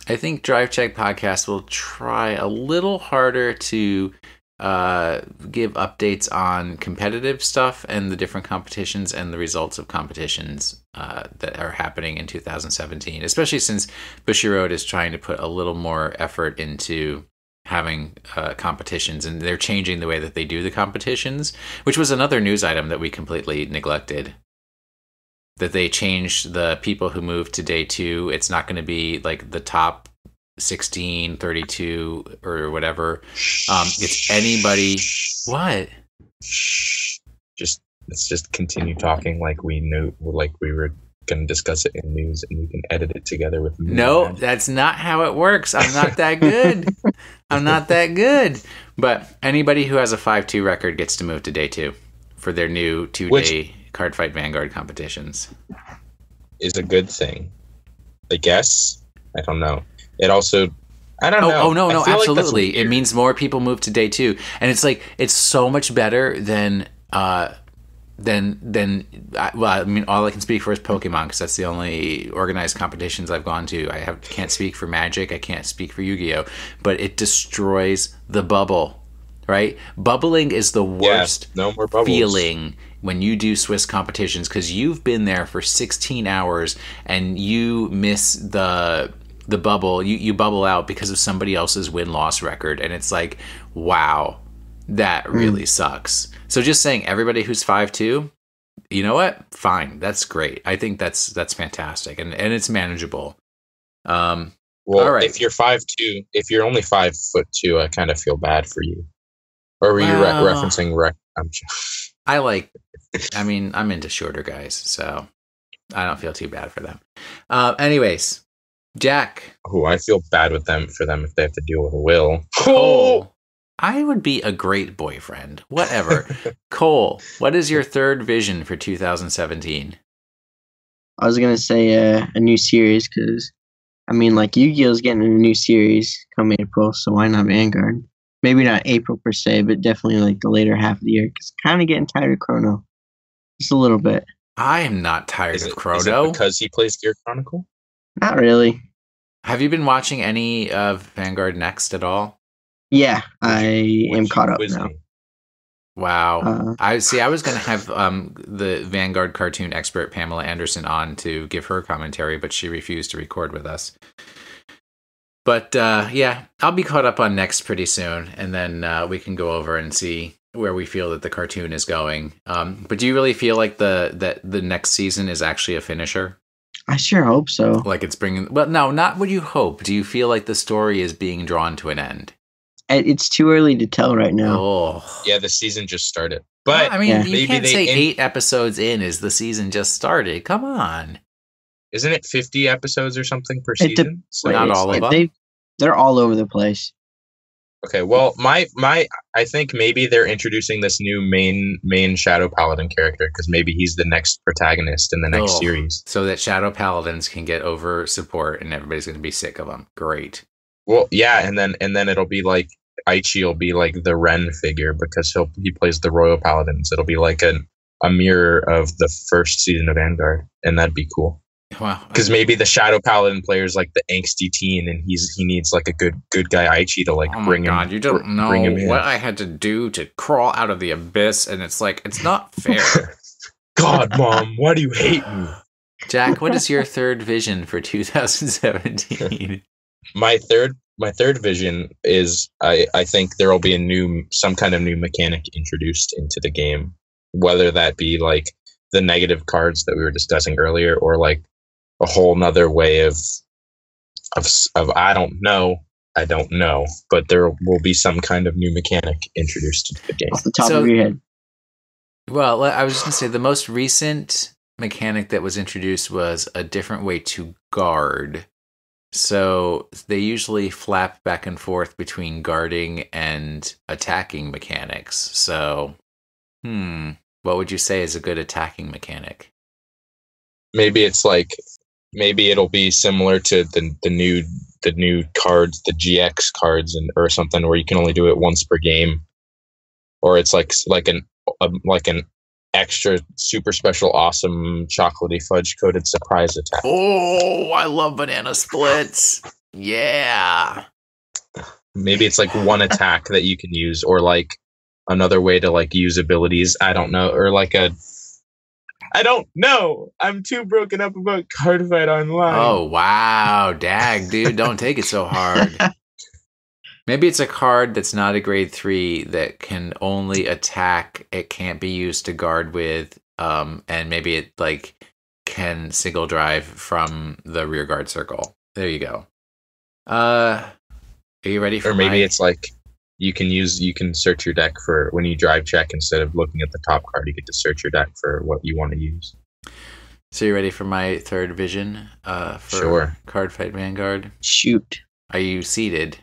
I think Drive Check Podcast will try a little harder to give updates on competitive stuff and the different competitions and the results of competitions that are happening in 2017, especially since Bushiroad is trying to put a little more effort into having competitions, and they're changing the way that they do the competitions, which was another news item that we completely neglected. That they changed the people who moved to day 2. It's not going to be like the top 16, 32, or whatever. It's anybody. What? Let's just continue talking like we knew, like we were going to discuss it in news, and we can edit it together with me. No, that's not how it works. I'm not that good. I'm not that good. But anybody who has a 5-2 record gets to move to day 2 for their new 2-day Cardfight Vanguard competitions. Is a good thing, I guess. I don't know. It also, I don't know. Oh no, absolutely. Like it means more people move to day 2, and it's like it's so much better than. Well, I mean, all I can speak for is Pokemon, because that's the only organized competitions I've gone to. Can't speak for Magic. I can't speak for Yu-Gi-Oh, but it destroys the bubble. Right? Bubbling is the worst no more bubbles. Feeling when you do Swiss competitions, because you've been there for 16 hours and you miss the bubble. You bubble out because of somebody else's win-loss record, and it's like, wow, that really sucks. So just saying, everybody who's 5-2, you know what? Fine, that's great. I think that's fantastic, and it's manageable. Well, all right. If you're 5'2", if you're only 5'2", I kind of feel bad for you. Or were you referencing I'm into shorter guys, so I don't feel too bad for them. Anyways, Jack. Oh, I feel bad for them if they have to deal with Will. Cole. I would be a great boyfriend. Whatever. Cole, what is your third vision for 2017? I was gonna say a new series, because I mean, like, Yu-Gi-Oh's getting a new series come April, so why not Vanguard? Maybe not April per se, but definitely like the later half of the year, because kind of getting tired of Chrono. Just a little bit. I am not tired of Chrono. Is it because he plays Gear Chronicle? Not really. Have you been watching any of Vanguard Next at all? Yeah, I am caught up now. Wow. I was going to have the Vanguard cartoon expert Pamela Anderson on to give her commentary, but she refused to record with us. But yeah, I'll be caught up on Next pretty soon, and then we can go over and see where we feel that the cartoon is going. But do you really feel like that the next season is actually a finisher? I sure hope so. Like it's bringing... Well, no, not what you hope. Do you feel like the story is being drawn to an end? It's too early to tell right now. Oh. Yeah, the season just started. But I mean, you can't say 8 episodes in is the season just started. Come on. Isn't it 50 episodes or something per season? Not all of them. They're all over the place. Okay, well, I think maybe they're introducing this new main Shadow Paladin character, because maybe he's the next protagonist in the next series. So that Shadow Paladins can get over support and everybody's going to be sick of them. Great. Well, yeah, and then it'll be like Aichi will be like the Ren figure, because he plays the Royal Paladins. It'll be like a mirror of the first season of Vanguard, and that'd be cool. Wow. Because maybe the Shadow Paladin player is like the angsty teen, and he needs like a good guy Aichi to like bring him. Oh my God, you don't know what I had to do to crawl out of the abyss, and it's like, it's not fair. God, Mom, why do you hate me? Jack, what is your third vision for 2017? My third vision is I think there will be some kind of new mechanic introduced into the game, whether that be like the negative cards that we were discussing earlier, or like a whole nother way of I don't know, but there will be some kind of new mechanic introduced into the game. Off the top of your head. Well, I was just going to say the most recent mechanic that was introduced was a different way to guard. So they usually flap back and forth between guarding and attacking mechanics. So, what would you say is a good attacking mechanic? Maybe it'll be similar to the new cards, the GX cards, or something where you can only do it once per game, or it's like an extra super special awesome chocolatey fudge coated surprise attack. Oh, I love banana splits. Yeah. Maybe it's like one attack that you can use, or like another way to like use abilities. I don't know, or like I don't know. I'm too broken up about Cardfight Online. Oh, wow. Dag, dude, don't take it so hard. Maybe it's a card that's not a grade 3 that can only attack. It can't be used to guard with. And maybe it like can single drive from the rear guard circle. There you go. Are you ready for Or maybe it's like you can search your deck for when you drive check instead of looking at the top card. You get to search your deck for what you want to use. So you ready for my third vision? For Sure. Cardfight Vanguard. Shoot. Are you seated?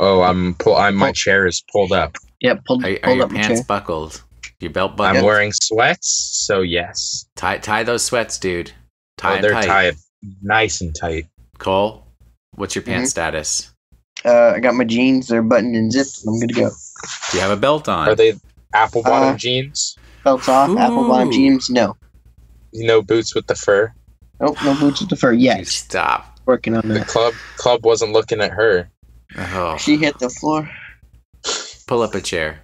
Oh, my chair is pulled up. Yep, pulled Are up your my pants chair. buckled? Your belt buckled? I'm wearing sweats, so yes. Tie those sweats, dude. They're tied nice and tight. Cole, what's your pants status? I got my jeans. They're buttoned and zipped. And I'm good to go. Do you have a belt on? Are they apple bottom jeans? Belts off. Apple bottom Ooh. jeans. No. No boots with the fur. Nope. No boots with the fur You yet. stop. Working on The that. club wasn't looking at her. Oh, She hit the floor. pull up a chair.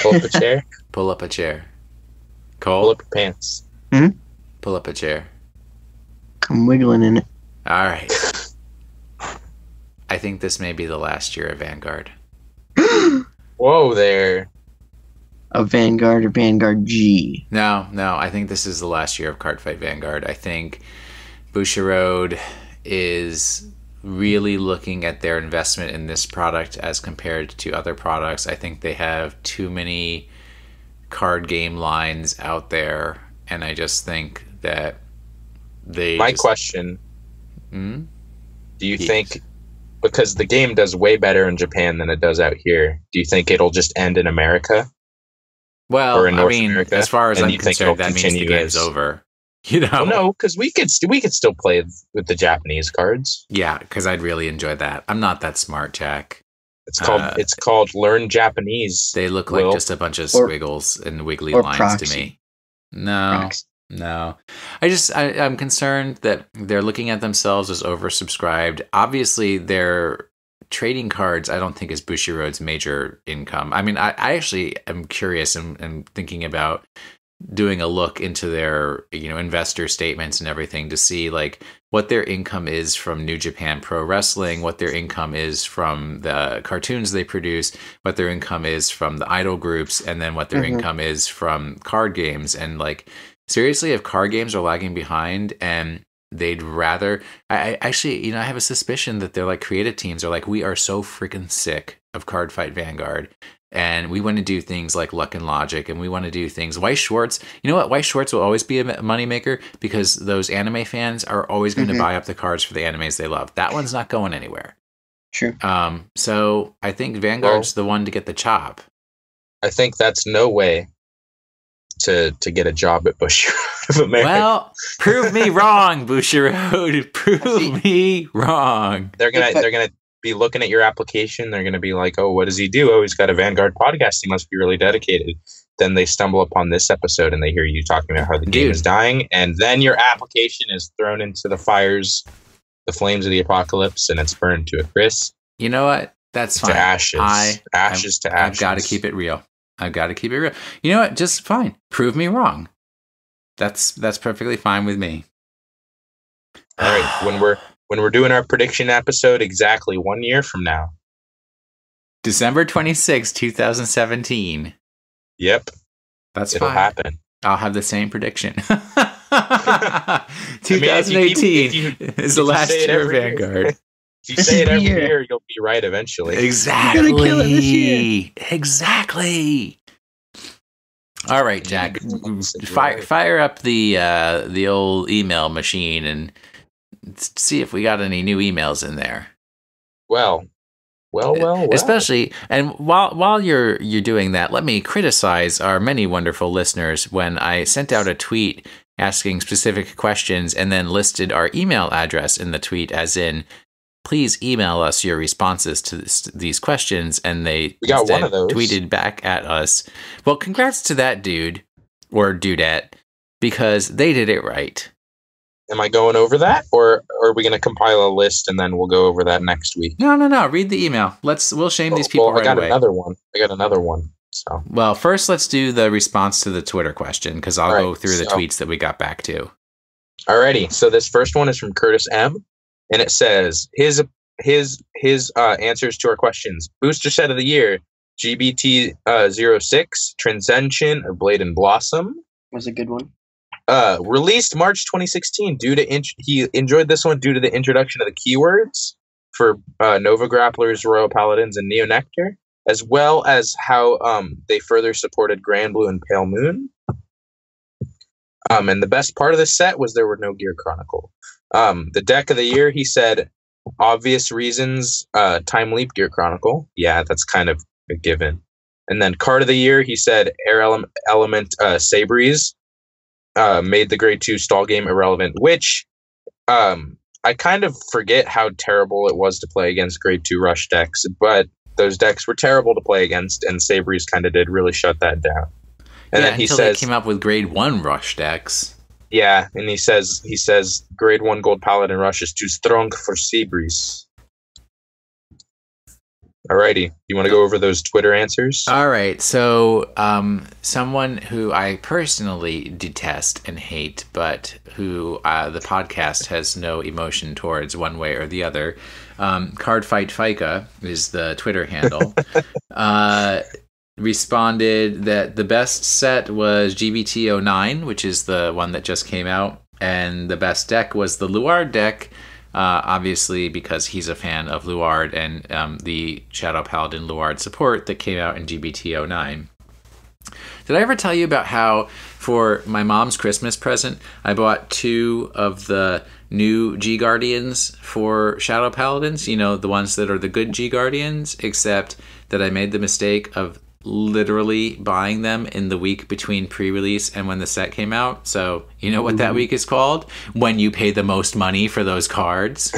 Pull up a chair. Pull up a chair. Pull Cole, up your pants. pull up a chair. I'm wiggling in it. All right. I think this may be the last year of Vanguard. Whoa there. A Vanguard or Vanguard G. No, I think this is the last year of Cardfight Vanguard. I think Bushiroad is really looking at their investment in this product as compared to other products. I think they have too many card game lines out there, and I just think that they... My question, Hmm? do you Yes. think, because the game does way better in Japan than it does out here, do you think it'll just end in America? Well, Or in I North mean, America, as far as and I'm you think it'll concerned, that means the continue game's as- over. You know? Well, no, because we could still play with the Japanese cards. Yeah, because I'd really enjoy that. I'm not that smart, Jack. It's called Learn Japanese. They look like Will. just a bunch of Or- squiggles and wiggly or lines proxy. to me. No, Proxy. no. I'm concerned that they're looking at themselves as oversubscribed. Obviously, their trading cards, I don't think is Bushiroad's major income. I mean, I actually am curious and thinking about doing a look into their investor statements and everything to see like what their income is from New Japan Pro Wrestling, what their income is from the cartoons they produce, what their income is from the idol groups, and then what their income is from card games. And like seriously, if card games are lagging behind and they'd rather, I actually, I have a suspicion that they're like creative teams are like, we are so freaking sick of Cardfight Vanguard. And we want to do things like Luck and Logic, and we want to do things. Weiss Schwartz, you know what? Weiss Schwartz will always be a moneymaker because those anime fans are always going to buy up the cards for the animes they love. That one's not going anywhere. True. So I think Vanguard's the one to get the chop. I think that's no way to get a job at Bushiroad of America. Well, prove me wrong, Bushiroad. Prove me wrong. They're gonna be looking at your application. They're gonna be like, "Oh, what does he do? Oh, he's got a Vanguard podcast. He must be really dedicated." Then they stumble upon this episode and they hear you talking about how the game is dying, and then your application is thrown into the fires, the flames of the apocalypse, and it's burned to a crisp. You know what? That's fine. To ashes. Ashes to ashes. I've got to keep it real. You know what? Just fine. Prove me wrong. That's perfectly fine with me. All right. When we're doing our prediction episode exactly 1 year from now. December 26, 2017. Yep. That's It'll fine. happen. I'll have the same prediction. 2018 if you is the last say it year of every year. Vanguard. If you This say is it the every year. year, you'll be right eventually. Exactly. You're gonna kill it this year. Exactly. All right, Jack. Right. Fire up the old email machine and see if we got any new emails in there. Well. Especially, and while you're doing that, let me criticize our many wonderful listeners when I sent out a tweet asking specific questions and then listed our email address in the tweet as in, please email us your responses to these questions, and they We got one instead of those. tweeted back at us. Well, congrats to that dude or dudette because they did it right. Am I going over that, or are we going to compile a list and then we'll go over that next week? No. Read the email. We'll shame these people right away. I got another one. So, well, first let's do the response to the Twitter question, because I'll go through the tweets that we got back to. Alrighty. So this first one is from Curtis M, and it says his answers to our questions: booster set of the year, GBT 06, Transcension, or Blade and Blossom. Was a good one. Released March 2016. He enjoyed this one due to the introduction of the keywords for Nova Grapplers, Royal Paladins, and Neo Nectar, as well as how they further supported Grand Blue and Pale Moon. And the best part of this set was there were no Gear Chronicle. The deck of the year, he said, obvious reasons, Time Leap Gear Chronicle. Yeah, that's kind of a given. And then card of the year, he said Air Element Sabreeze. Made the grade 2 stall game irrelevant, which I kind of forget how terrible it was to play against grade 2 rush decks, but those decks were terrible to play against, and Sabreeze kind of did really shut that down. And then he says they came up with grade 1 rush decks. Yeah, and he says grade 1 Gold Paladin rush is too strong for Sabreeze. Alrighty, you want to go over those Twitter answers? All right, so someone who I personally detest and hate, but who the podcast has no emotion towards one way or the other, Cardfight Fika is the Twitter handle, responded that the best set was GBT09, which is the one that just came out, and the best deck was the Luard deck, obviously because he's a fan of Luard and the Shadow Paladin Luard support that came out in GBT09. Did I ever tell you about how for my mom's Christmas present, I bought 2 of the new G Guardians for Shadow Paladins? You know, the ones that are the good G Guardians, except that I made the mistake of literally buying them in the week between pre-release and when the set came out. So you know what that week is called? When you pay the most money for those cards.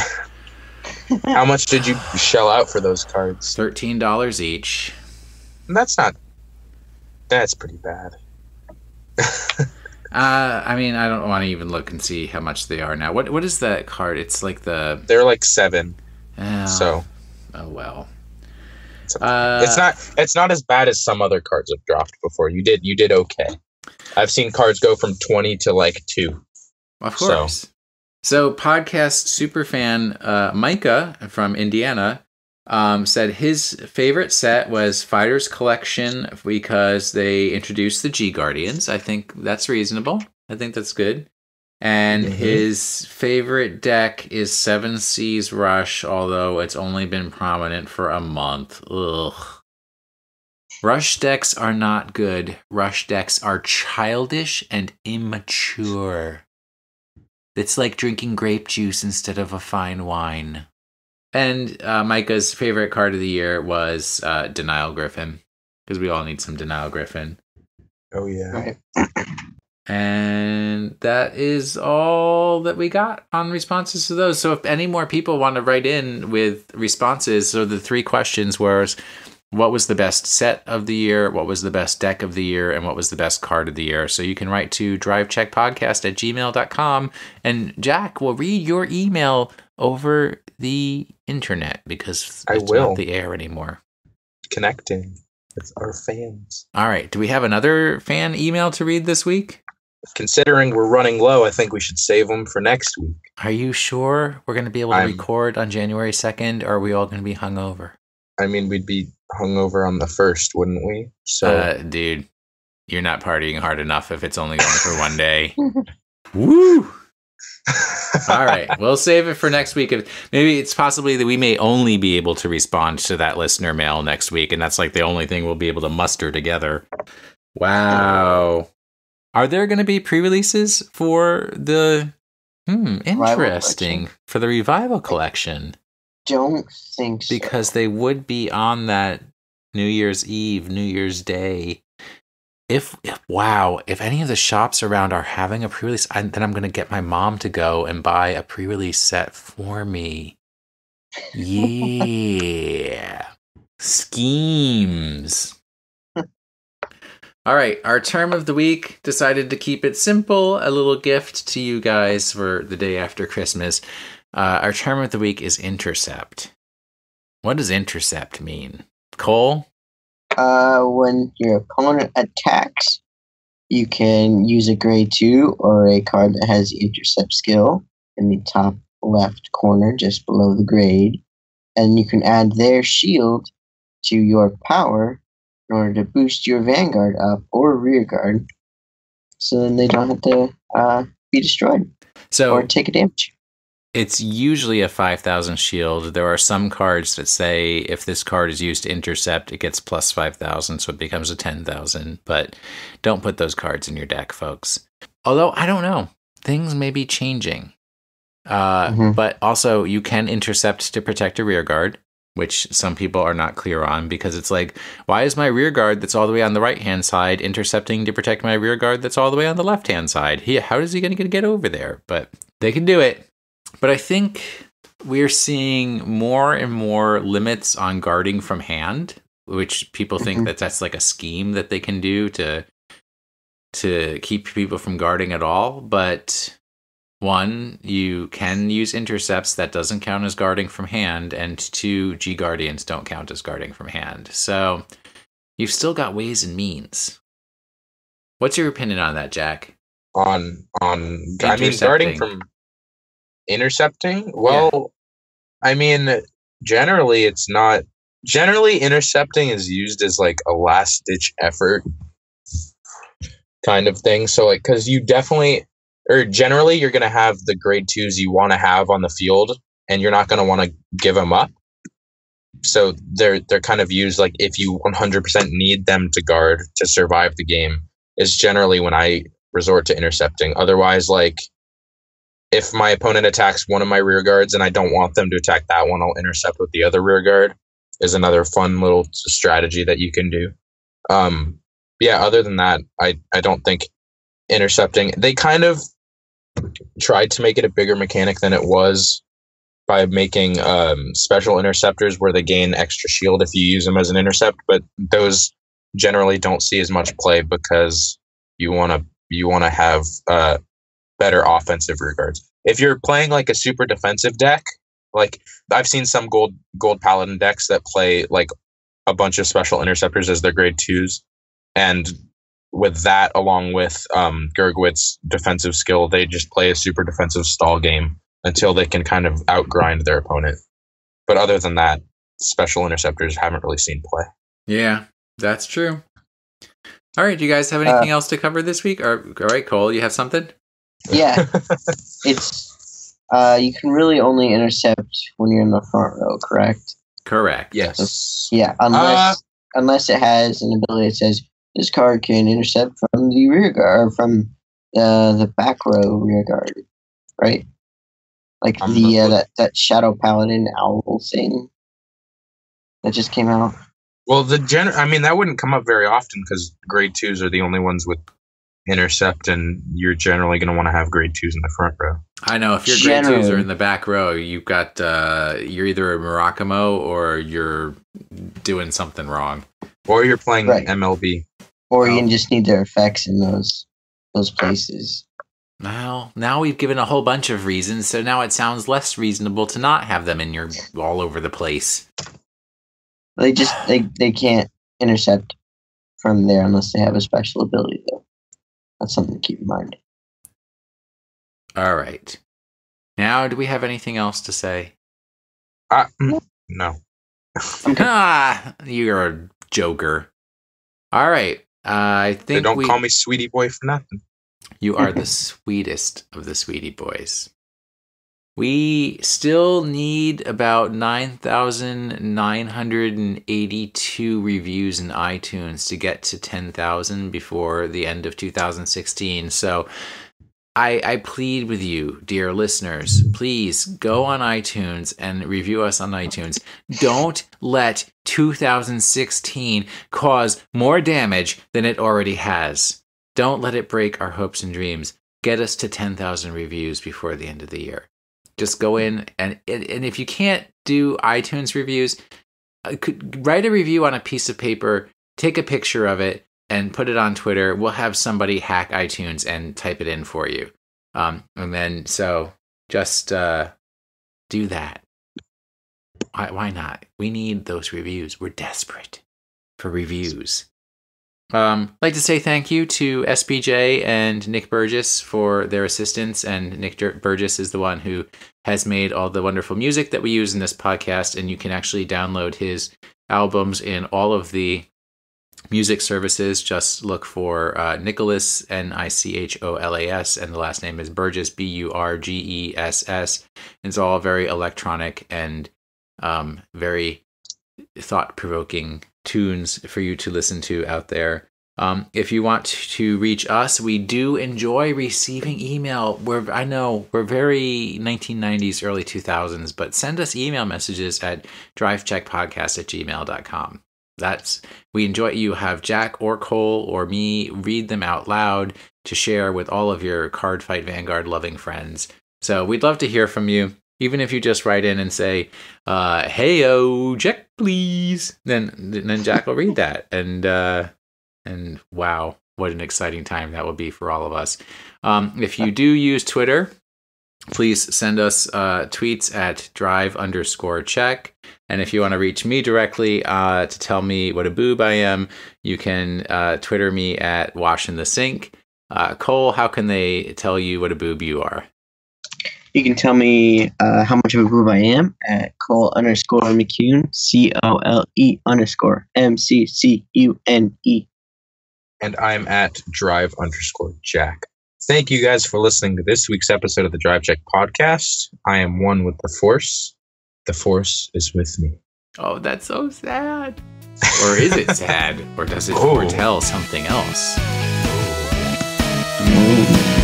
How much did you shell out for those cards? $13 each. That's pretty bad. I mean, I don't want to even look and see how much they are now. What is that card? It's like they're like 7. Oh well. It's not as bad as some other cards have dropped before. You did okay. I've seen cards go from 20 to like 2. Of course. So podcast superfan Micah from Indiana said his favorite set was Fighters Collection because they introduced the G Guardians. I think that's reasonable. I think that's good. And his favorite deck is 7 Seas Rush, although it's only been prominent for a month. Ugh. Rush decks are not good. Rush decks are childish and immature. It's like drinking grape juice instead of a fine wine. And Micah's favorite card of the year was Denial Griffin, because we all need some Denial Griffin. Oh, yeah. Right. And that is all that we got on responses to those. So if any more people want to write in with responses, so the 3 questions were, what was the best set of the year, what was the best deck of the year, and what was the best card of the year? So you can write to drivecheckpodcast@gmail.com, and Jack will read your email over the internet because it's not the air anymore. Connecting with our fans. All right. Do we have another fan email to read this week? Considering we're running low, I think we should save them for next week. Are you sure we're going to be able to record on January 2nd, or are we all going to be hungover? I mean, we'd be hungover on the 1st, wouldn't we? So, dude, you're not partying hard enough if it's only going for one day. Woo! All right, we'll save it for next week. Maybe it's possibly that we may only be able to respond to that listener mail next week, and that's like the only thing we'll be able to muster together. Wow. Are there going to be pre-releases for the... interesting. For the Revival Collection? Don't think so. Because they would be on that New Year's Eve, New Year's Day. If any of the shops around are having a pre-release, then I'm going to get my mom to go and buy a pre-release set for me. Yeah. Schemes. All right, our term of the week, decided to keep it simple, a little gift to you guys for the day after Christmas. Our term of the week is Intercept. What does Intercept mean? Cole? When your opponent attacks, you can use a grade 2 or a card that has the Intercept skill in the top left corner, just below the grade. And you can add their shield to your power in order to boost your Vanguard up or rear guard, so then they don't have to be destroyed or take a damage. It's usually a 5,000 shield. There are some cards that say if this card is used to intercept, it gets plus 5,000, so it becomes a 10,000. But don't put those cards in your deck, folks. Although, I don't know. Things may be changing. But also, you can intercept to protect a rear guard, which some people are not clear on, because it's like, why is my rear guard that's all the way on the right-hand side intercepting to protect my rear guard that's all the way on the left-hand side? How is he going to get over there? But they can do it. But I think we're seeing more and more limits on guarding from hand, which people think that's like a scheme that they can do to keep people from guarding at all. But one, you can use intercepts. That doesn't count as guarding from hand. And two, G Guardians don't count as guarding from hand. So you've still got ways and means. What's your opinion on that, Jack? On guarding from intercepting? Well, yeah. I mean, generally it's not. Generally, intercepting is used as like a last-ditch effort kind of thing. So, like, because you definitely, or generally, you're going to have the grade 2s you want to have on the field, and you're not going to want to give them up. So they're kind of used like if you 100% need them to guard to survive the game is generally when I resort to intercepting. Otherwise, like, if my opponent attacks one of my rear guards and I don't want them to attack that one, I'll intercept with the other rear guard. Is another fun little strategy that you can do. Other than that, I don't think intercepting, they kind of tried to make it a bigger mechanic than it was by making special interceptors where they gain extra shield if you use them as an intercept, but those generally don't see as much play because you want to have better offensive rear guards. If you're playing like a super defensive deck, like I've seen some gold paladin decks that play like a bunch of special interceptors as their grade 2s, and with that along with Gergwit's defensive skill, they just play a super defensive stall game until they can kind of outgrind their opponent. But other than that, special interceptors haven't really seen play. Yeah, that's true. All right, do you guys have anything else to cover this week? All right, Cole, you have something? Yeah, it's you can really only intercept when you're in the front row, correct? Correct. Yes. So, yeah, unless it has an ability that says this card can intercept from the rear guard, from the back row rear guard, right? Like that Shadow Paladin owl thing that just came out. Well, that wouldn't come up very often because grade 2s are the only ones with intercept, and you're generally going to want to have grade 2s in the front row. I know, if your grade 2s are in the back row, you've got you're either a Murakamo or you're doing something wrong, or you're playing MLB, or you just need their effects in those places. Now we've given a whole bunch of reasons, so now it sounds less reasonable to not have them in your all over the place. They can't intercept from there unless they have a special ability, though. That's something to keep in mind. All right. Now, do we have anything else to say? No. You're a joker. All right. I think they don't call me Sweetie Boy for nothing. You are the sweetest of the Sweetie Boys. We still need about 9,982 reviews in iTunes to get to 10,000 before the end of 2016. So I plead with you, dear listeners, please go on iTunes and review us on iTunes. Don't let 2016 cause more damage than it already has. Don't let it break our hopes and dreams. Get us to 10,000 reviews before the end of the year. Just go in and if you can't do iTunes reviews, write a review on a piece of paper, take a picture of it, and put it on Twitter. We'll have somebody hack iTunes and type it in for you. And then, so just do that. Why not? We need those reviews. We're desperate for reviews. I'd like to say thank you to SPJ and Nick Burgess for their assistance. And Nick Burgess is the one who has made all the wonderful music that we use in this podcast. And you can actually download his albums in all of the music services. Just look for Nicholas, Nicholas, and the last name is Burgess, Burgess. It's all very electronic and very thought-provoking tunes for you to listen to out there. If you want to reach us, we do enjoy receiving email. I know we're very 1990s, early 2000s, but send us email messages at drivecheckpodcast@gmail.com. We enjoy you have Jack or Cole or me read them out loud to share with all of your Card Fight Vanguard loving friends. So we'd love to hear from you. Even if you just write in and say, "Hey-o, Jack, please," then Jack will read that, and wow, what an exciting time that will be for all of us. If you do use Twitter, please send us tweets at drive_check. And if you want to reach me directly to tell me what a boob I am, you can Twitter me at Wash in the Sink. Cole, how can they tell you what a boob you are? You can tell me how much of a boob I am at Cole_McCune, COLE_MCCUNE. And I'm at drive_Jack. Thank you guys for listening to this week's episode of the Drive Check podcast. I am one with the Force. The Force is with me. Oh, that's so sad. Or is it sad? Or does it foretell something else?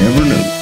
Never know.